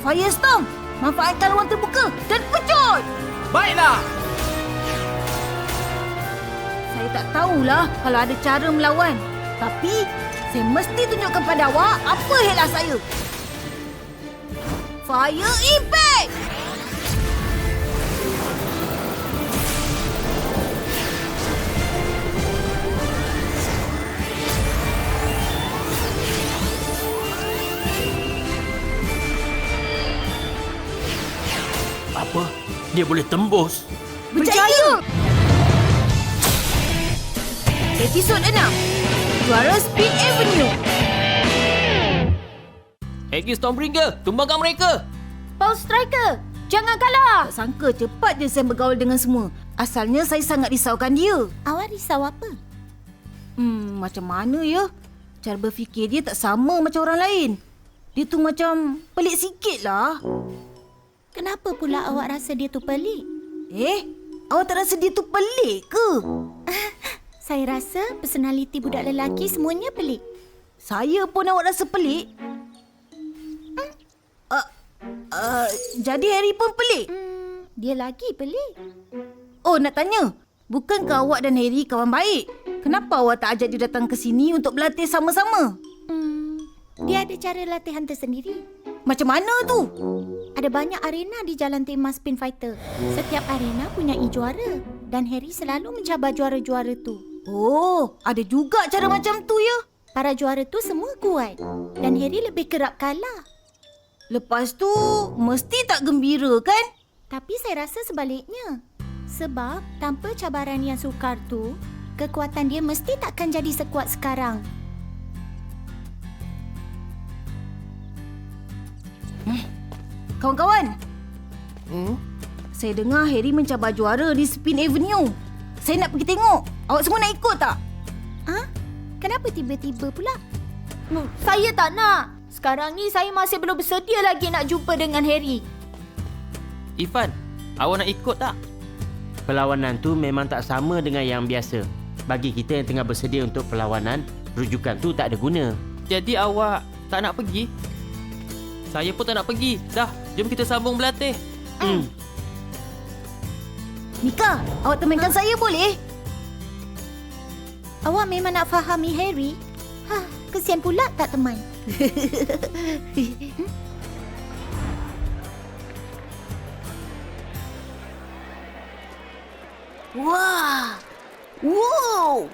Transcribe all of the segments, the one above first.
Firestorm! Manfaatkan ruang terbuka dan pecut! Baiklah! Saya tak tahulah kalau ada cara melawan. Tapi, saya mesti tunjukkan pada awak apa helah saya. Fire Impact! Apa? Dia boleh tembus. Berjaya! Episod 6. Juara Speed Avenue. Aegis Stormbringer, tumbangkan mereka! Pulse Striker, jangan kalah! Tak sangka cepat je saya bergaul dengan semua. Asalnya saya sangat risaukan dia. Awak risau apa? Macam mana ya? Cara berfikir dia tak sama macam orang lain. Dia tu macam pelik sikit lah. Kenapa pula awak rasa dia tu pelik? Awak tak rasa dia tu pelik ke? Saya rasa personaliti budak lelaki semuanya pelik. Saya pun awak rasa pelik? Jadi Harry pun pelik? Dia lagi pelik. Oh, nak tanya. Bukankah awak dan Harry kawan baik? Kenapa awak tak ajak dia datang ke sini untuk berlatih sama-sama? Dia ada cara latihan tersendiri. Macam mana tu? Ada banyak arena di jalan tema Spin Fighter. Setiap arena punya juara. Dan Harry selalu mencabar juara-juara tu. Oh, ada juga cara macam tu ya? Para juara tu semua kuat. Dan Harry lebih kerap kalah. Lepas tu, mesti tak gembira kan? Tapi saya rasa sebaliknya. Sebab tanpa cabaran yang sukar tu, kekuatan dia mesti takkan jadi sekuat sekarang. Kawan-kawan, saya dengar Harry mencabar juara di Spin Avenue. Saya nak pergi tengok. Awak semua nak ikut tak? Kenapa tiba-tiba pula? Saya tak nak. Sekarang ni saya masih belum bersedia lagi nak jumpa dengan Harry. Ifan, awak nak ikut tak? Perlawanan tu memang tak sama dengan yang biasa. Bagi kita yang tengah bersedia untuk perlawanan, rujukan tu tak ada guna. Jadi awak tak nak pergi? Saya pun tak nak pergi. Dah, jom kita sambung berlatih. Mika, awak temankan saya boleh? Awak memang nak fahami Harry? Kesian pula tak teman. Wah! Wow!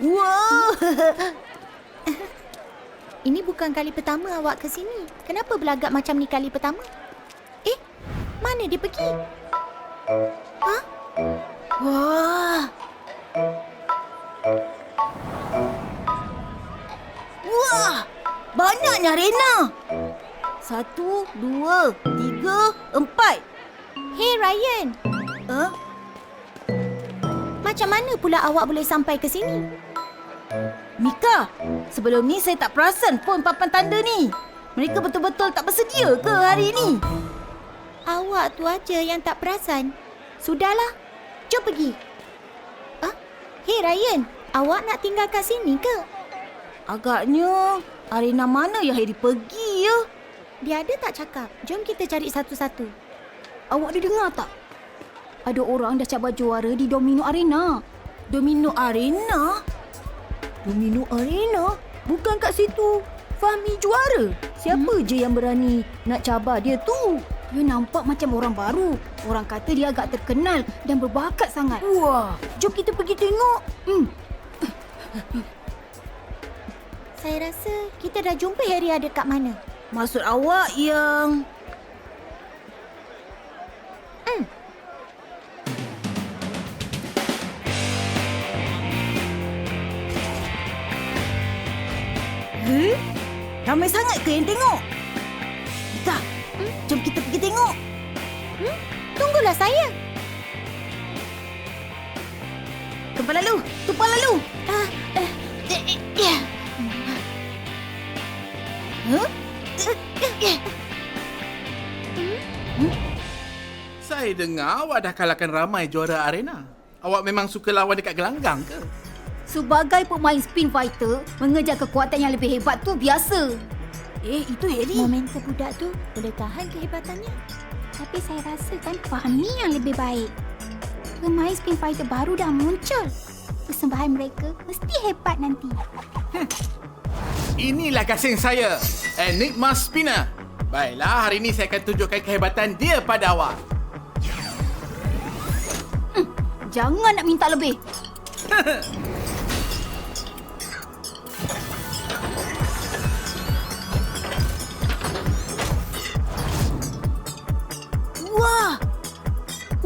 Wow! Ini bukan kali pertama awak ke sini. Kenapa berlagak macam ni kali pertama? Mana dia pergi? Wah! Wah! Banyaknya arena! 1, 2, 3, 4. Hey Ryan, macam mana pula awak boleh sampai ke sini? Mika, sebelum ni saya tak perasan pun papan tanda ni. Mereka betul-betul tak bersedia ke hari ni? Awak tu aja yang tak perasan. Sudahlah, jom pergi. Hey Ryan, awak nak tinggal kat sini ke? Agaknya arena mana yang Harry pergi ya? Dia ada tak cakap? Jom kita cari satu-satu. Awak ada dengar tak? Ada orang dah cabar juara di Domino Arena. Domino Arena? Domino Arena? Bukan kat situ. Fahmi juara. Siapa je yang berani nak cabar dia tu? Dia nampak macam orang baru. Orang kata dia agak terkenal dan berbakat sangat. Wah, Jom kita pergi tengok. Saya rasa kita dah jumpa Harry ada kat mana. maksud awak yang... Ramai sangat ke yang tengok? Mika, jom kita pergi tengok. Tunggulah saya. Tumpah lalu, tumpah lalu. Saya dengar awak dah kalahkan ramai juara arena. Awak memang suka lawan dekat gelanggang ke? Sebagai pemain Spin Fighter, mengejar kekuatan yang lebih hebat tu biasa. Itu Harry. Momentum budak tu boleh tahan kehebatannya. Tapi saya rasakan Fahmi yang lebih baik. Pemain spin fighter baru dah muncul. Persembahan mereka mesti hebat nanti. Inilah gasing saya, Enigma Spinner. Baiklah, hari ini saya akan tunjukkan kehebatan dia pada awak. Jangan nak minta lebih.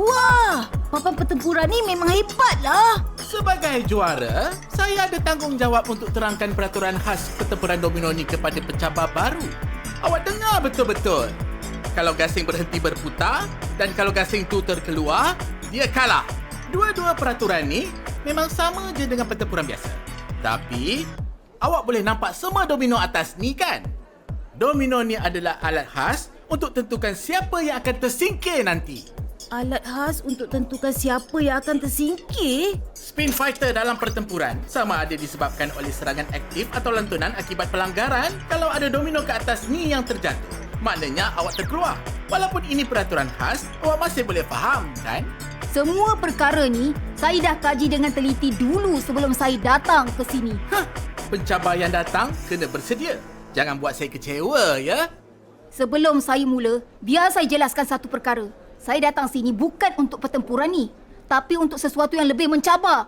Wah, papan pertempuran ni memang hebatlah. Sebagai juara, saya ada tanggungjawab untuk terangkan peraturan khas pertempuran domino ni kepada pencabar baru. Awak dengar betul-betul. Kalau gasing berhenti berputar dan kalau gasing tu terkeluar, dia kalah. Dua-dua peraturan ni memang sama je dengan pertempuran biasa. Tapi, awak boleh nampak semua domino atas ni kan? Domino ni adalah alat khas untuk tentukan siapa yang akan tersingkir nanti. Alat khas untuk tentukan siapa yang akan tersingkir? Spin fighter dalam pertempuran sama ada disebabkan oleh serangan aktif atau lantunan akibat pelanggaran. Kalau ada domino ke atas ni yang terjatuh, maknanya awak terkeluar. Walaupun ini peraturan khas, awak masih boleh faham kan? Semua perkara ni saya dah kaji dengan teliti dulu sebelum saya datang ke sini. Pencabar yang datang kena bersedia. Jangan buat saya kecewa ya. Sebelum saya mula, biar saya jelaskan satu perkara. Saya datang sini bukan untuk pertempuran ni, tapi untuk sesuatu yang lebih mencabar.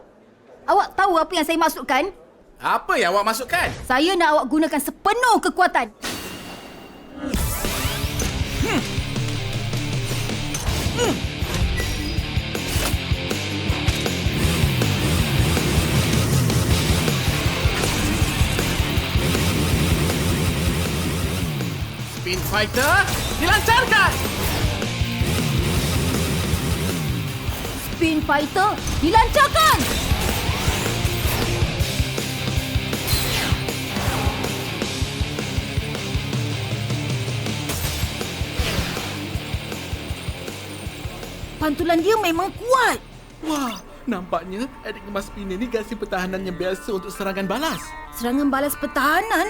Awak tahu apa yang saya maksudkan? Apa yang awak maksudkan? Saya nak awak gunakan sepenuh kekuatan. Spin fighter dilancarkan! Spin fighter dilancarkan! Pantulan dia memang kuat. Wah, nampaknya Enigma Spinner ni gasing pertahanan yang biasa untuk serangan balas. Serangan balas pertahanan?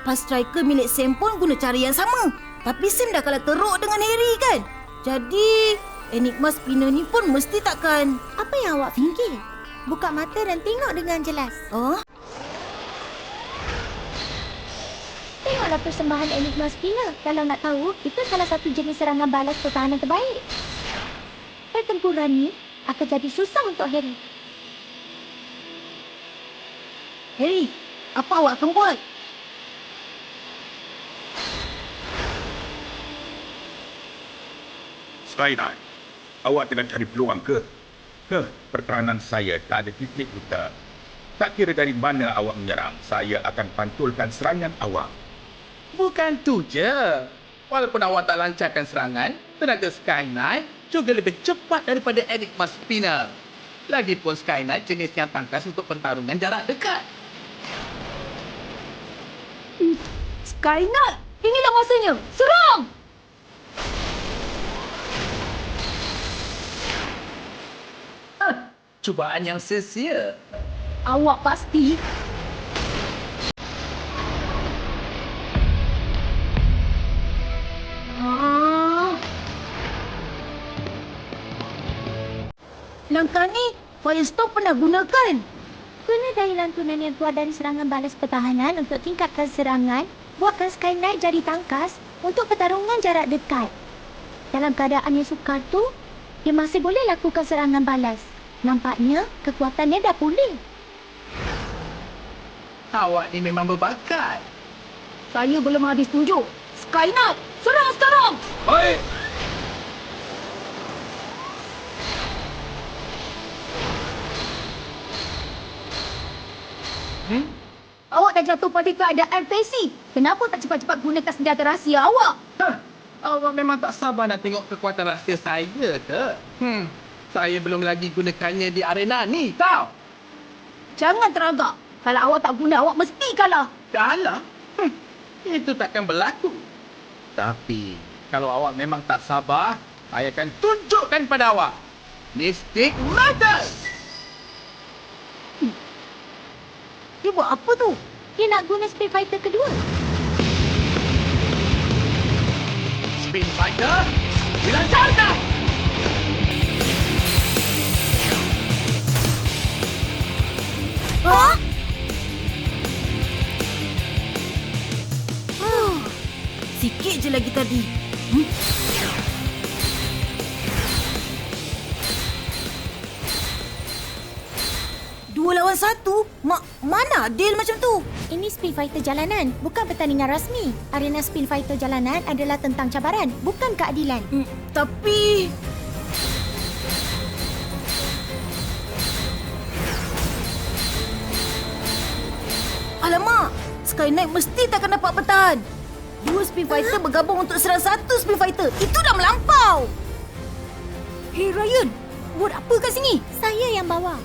Pas striker milik Sam pun guna cara yang sama. Tapi Sam dah kalah teruk dengan Harry kan? Jadi, Enigma Spinner ni pun mesti takkan... Apa yang awak fikir? Buka mata dan tengok dengan jelas. Tengoklah persembahan Enigma Spinner. Kalau nak tahu, itu salah satu jenis serangan balas pertahanan terbaik. Pertempuran ni akan jadi susah untuk Harry. Harry, apa awak akan buat? Sky9, awak tengah cari peluang ke? Pertahanan saya tak ada titik buta. Tak kira dari mana awak menyerang, saya akan pantulkan serangan awak. Bukan tu je. Walaupun awak tak lancarkan serangan, tenaga Sky9 juga lebih cepat daripada Enigma Spinner. Lagipun Sky9 jenis yang tangkas untuk pertarungan jarak dekat. Sky9, inilah masanya. Serang! Cubaan yang sia-sia. Awak pasti Langkah ni, Firestorm pernah gunakan. Guna daya lantunan yang kuat dari serangan balas pertahanan untuk tingkatkan serangan, buatkan Sky9 jadi tangkas untuk pertarungan jarak dekat. Dalam keadaan yang sukar tu, dia masih boleh lakukan serangan balas. Nampaknya, kekuatannya dah pulih. Awak ni memang berbakat. saya belum habis tunjuk. Sky9, serang sekarang! Baik! Awak dah jatuh pada keadaan pesi. Kenapa tak cepat-cepat gunakan senjata rahsia awak? Awak memang tak sabar nak tengok kekuatan rahsia saya ke? Saya belum lagi gunakannya di arena ni, tau. Jangan teragak. Kalau awak tak guna, awak mesti kalah. Kalah? Itu takkan berlaku. Tapi, kalau awak memang tak sabar, saya akan tunjukkan pada awak. Mystic Matters! Dia buat apa tu? Dia nak guna Spin Fighter kedua. Fighter, dilancarkan! Ha? Sikit je lagi tadi. Dua lawan satu? Mana adil macam tu? Ini Speed Fighter jalanan, bukan pertandingan rasmi. Arena Speed Fighter jalanan adalah tentang cabaran, bukan keadilan. Tapi... Alamak, Sky Knight mesti takkan dapat bertahan. Dua Speed Fighter bergabung untuk serang satu Speed Fighter. Itu dah melampau. Hey Ryan, buat apa kat sini? Saya yang bawa.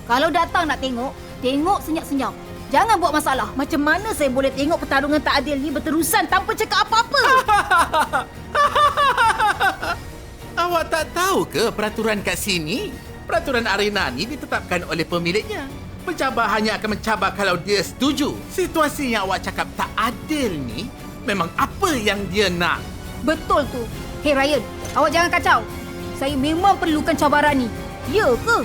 Kalau datang nak tengok, tengok senyap-senyap. Jangan buat masalah. Macam mana saya boleh tengok pertarungan tak adil ni berterusan tanpa cakap apa-apa? Awak tak tahu ke peraturan kat sini? Peraturan arena ni ditetapkan oleh pemiliknya. Pencabar hanya akan mencabar kalau dia setuju. Situasi yang awak cakap tak adil ni memang apa yang dia nak. Betul tu. Hey Ryan, awak jangan kacau. Saya memang perlukan cabaran ni. Ya ke?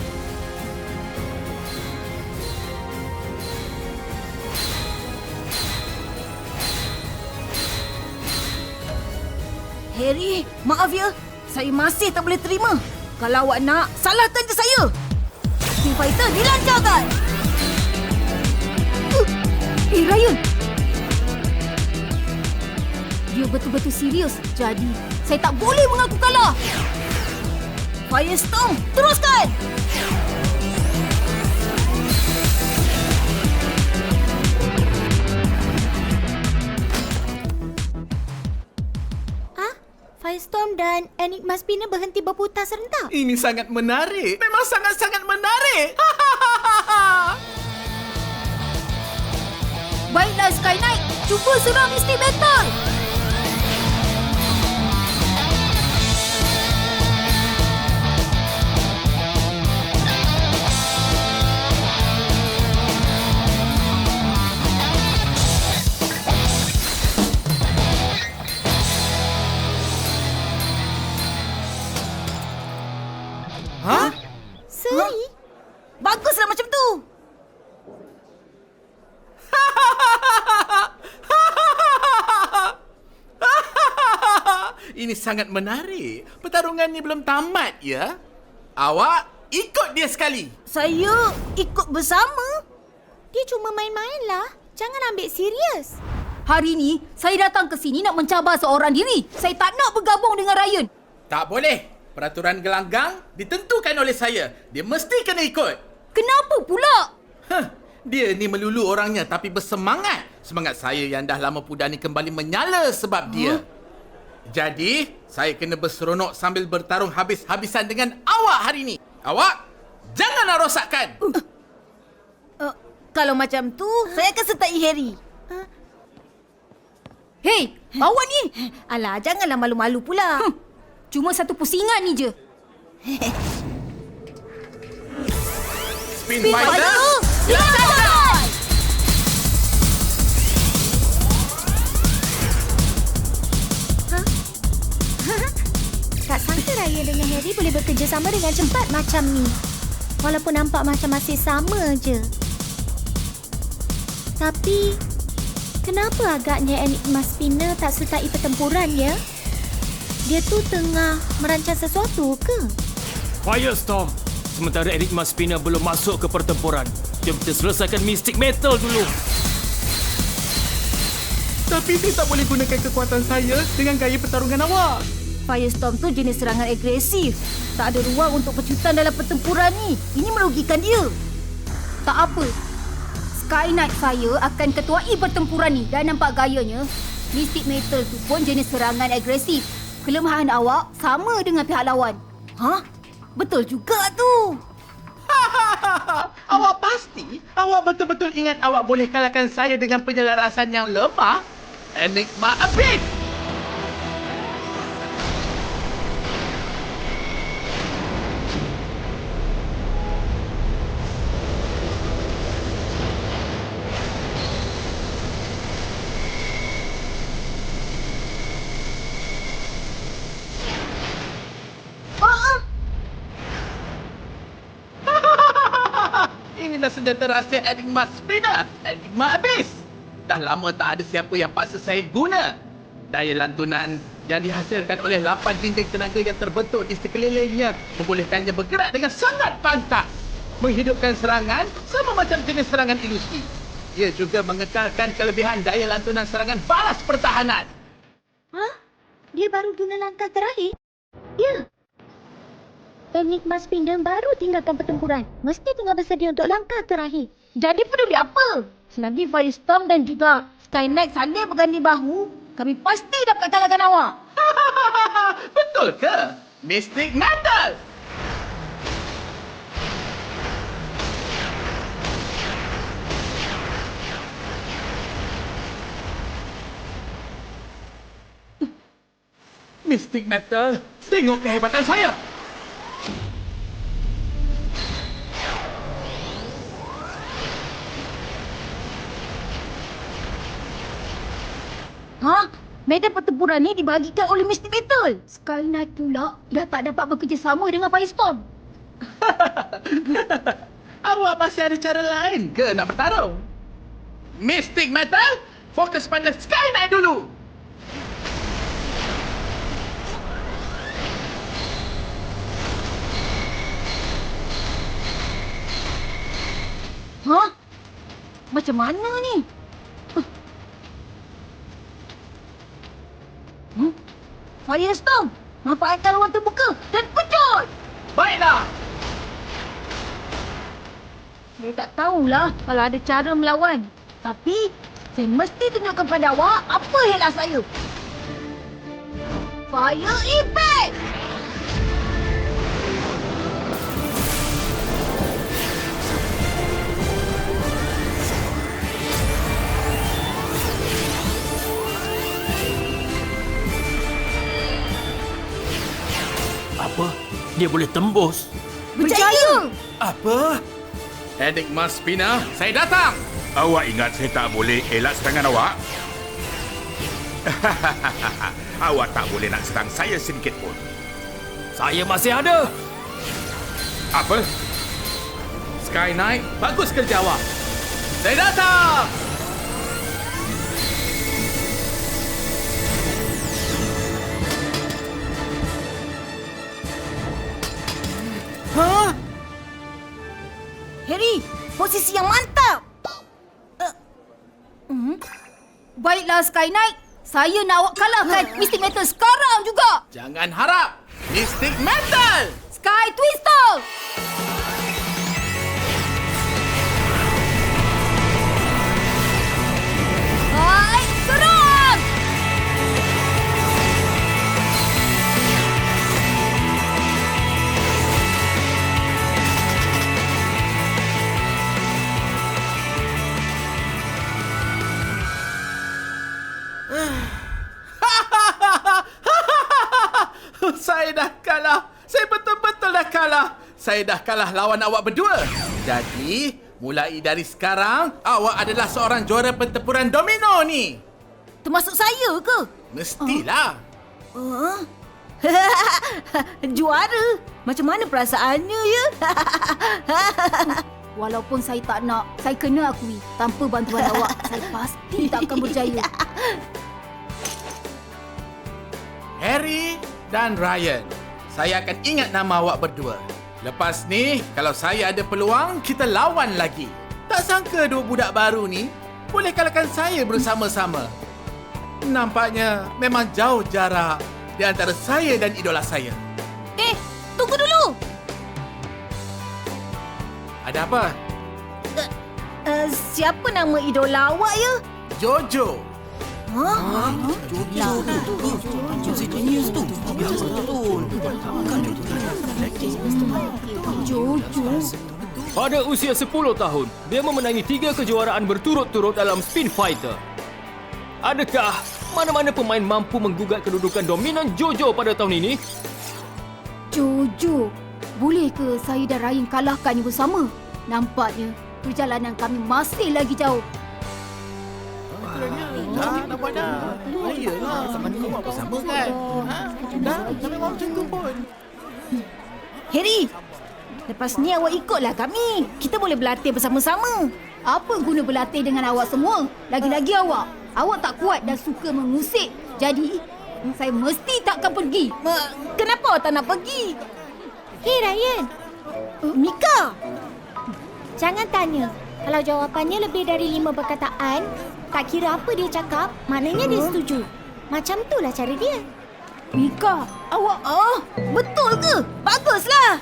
Harry, maaf ya. Saya masih tak boleh terima. Kalau awak nak, salahkan je saya. Speed Fighter dilancarkan. Hey Ryan. Dia betul-betul serius. Jadi, saya tak boleh mengaku kalah. Firestorm, teruskan. Firestorm dan Enigma Spinner berhenti berputar serentak. Ini sangat menarik. Memang sangat-sangat menarik. Baiklah Sky Knight, cuba serang Mystic Metal. Hah? Seri? Baguslah macam tu. Ini sangat menarik. Pertarungan ni belum tamat, ya? Awak ikut dia sekali. Saya ikut bersama. Dia cuma main-main lah. Jangan ambil serius. Hari ni, saya datang ke sini nak mencabar seorang diri. Saya tak nak bergabung dengan Ryan. Tak boleh. Peraturan gelanggang ditentukan oleh saya. Dia mesti kena ikut. Kenapa pula? Dia ni melulu orangnya tapi bersemangat. Semangat saya yang dah lama pudar ni kembali menyala sebab dia. Jadi, saya kena berseronok sambil bertarung habis-habisan dengan awak hari ni. Awak, janganlah rosakkan. Kalau macam tu, saya akan sertai Harry. Hei, awak ni. Alah, janganlah malu-malu pula. Cuma satu pusingan ni je. Spin Fighter, Dilancarkan! Tak sangka Ryan dengan Harry boleh bekerjasama dengan cepat macam ni. Walaupun nampak macam masih sama je. Tapi, kenapa agaknya Enigma Spinner tak sertai pertempuran ya? Dia tu tengah merancang sesuatu ke? Firestorm. Sementara Enigma Spinner belum masuk ke pertempuran. Jom kita selesaikan Mystic Metal dulu. tapi saya tak boleh gunakan kekuatan saya dengan gaya pertarungan awak. Firestorm tu jenis serangan agresif. Tak ada ruang untuk pecutan dalam pertempuran ni. Ini merugikan dia. Tak apa. Sky Knight saya akan ketuai pertempuran ni. Dan nampak gayanya, Mystic Metal tu pun jenis serangan agresif. Kelemahan awak sama dengan pihak lawan. Hah? Betul juga tu. Awak pasti? Awak betul-betul ingat awak boleh kalahkan saya dengan penyelarasan yang lemah? Enigma Abyss! dan senjata rahsia Enigma Spinner. Enigma habis. Dah lama tak ada siapa yang paksa saya guna. Daya lantunan yang dihasilkan oleh 8 dinding tenaga yang terbentuk di sekelilingnya membolehkannya bergerak dengan sangat pantas. Menghidupkan serangan sama macam jenis serangan ilusi. Ia juga mengekalkan kelebihan daya lantunan serangan balas pertahanan. Hah? Dia baru guna langkah terakhir? Ya. Enigma Spinner baru tinggalkan pertempuran. Mesti tengah bersedia untuk langkah terakhir. Jadi peduli apa? Selagi Firestorm dan juga Sky Knight saling berganding bahu, kami pasti dapat kalahkan awak. Betul ke? Mystic Metal! Mystic Metal, tengok kehebatan saya! Ha? Medan pertempuran ni dibagikan oleh Mystic Metal. Sky Knight pula dah tak dapat bekerjasama dengan Firestorm. Awak masih ada cara lain ke nak bertarung? Mystic Metal, fokus pada Sky Knight dulu! Ha? Macam mana ni? Firestorm, manfaatkan ruang terbuka dan pecut! Baiklah! Saya tak tahulah kalau ada cara melawan. Tapi, saya mesti tunjukkan pada awak apa helah saya. Fire Impact! Apa? Dia boleh tembus? Berjaya! Apa? Enigma Spinner, saya datang! Awak ingat saya tak boleh elak serangan awak? Awak tak boleh nak serang saya sedikit pun. Saya masih ada. Apa? Sky Knight, bagus kerja awak! Saya datang! Ha? Harry, posisi yang mantap! Baiklah Sky Knight, saya nak awak kalahkan Mystic Metal sekarang juga. Jangan harap! Mystic Metal! Sky Twister! Hai, serang! Saya dah kalah. Saya betul-betul dah kalah. Saya dah kalah lawan awak berdua. Jadi, mulai dari sekarang, awak adalah seorang juara pertempuran domino ni. Termasuk saya ke? Mestilah. Juara? Macam mana perasaannya ya? Walaupun saya tak nak, saya kena akui, tanpa bantuan awak, saya pasti tak akan berjaya. Harry dan Ryan, saya akan ingat nama awak berdua. Lepas ni, kalau saya ada peluang, kita lawan lagi. Tak sangka dua budak baru ni boleh kalahkan saya bersama-sama. Nampaknya memang jauh jarak di antara saya dan idola saya. Tunggu dulu! Ada apa? Siapa nama idola awak ya? Jojo. Pada usia 10 tahun, dia memenangi 3 kejuaraan berturut-turut dalam Spin Fighter. Adakah mana-mana pemain mampu menggugat kedudukan dominan Jojo pada tahun ini? Jojo, boleh ke saya dan Ryan kalahkannya bersama? Nampaknya perjalanan kami masih lagi jauh. Nak buat dah. Iyalah, sama-sama buat bersama kan. Dah, tak memang macam tu pun. Harry! Lepas ni awak ikutlah kami. Kita boleh berlatih bersama-sama. Apa guna berlatih dengan awak semua? Lagi-lagi awak. Awak tak kuat dan suka mengusik. Jadi, saya mesti takkan pergi. Kenapa awak tak nak pergi? Hei Ryan, Mika! jangan tanya. Kalau jawapannya lebih dari 5 perkataan, tak kira apa dia cakap, maknanya dia setuju. Macam itulah cara dia. Mika, awak... Betul ke? Baguslah!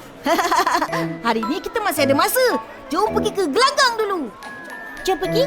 Hari ni kita masih ada masa. Jom pergi ke gelanggang dulu. Jom pergi.